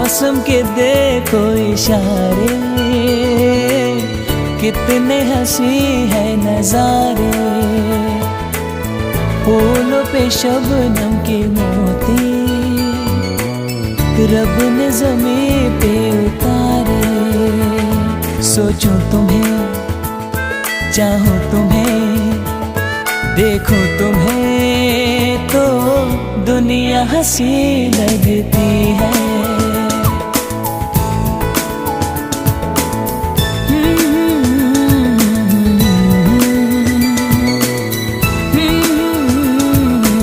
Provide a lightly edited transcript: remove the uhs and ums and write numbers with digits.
मौसम के देखो इशारे, कितने हंसी है नजारे। फूलों पे शबनम के मोती रब ने ज़मीं पे उतारे। सोचूं तुम्हें, चाहूं तुम्हें, देखो तुम्हें तो दुनिया हंसी लगती है।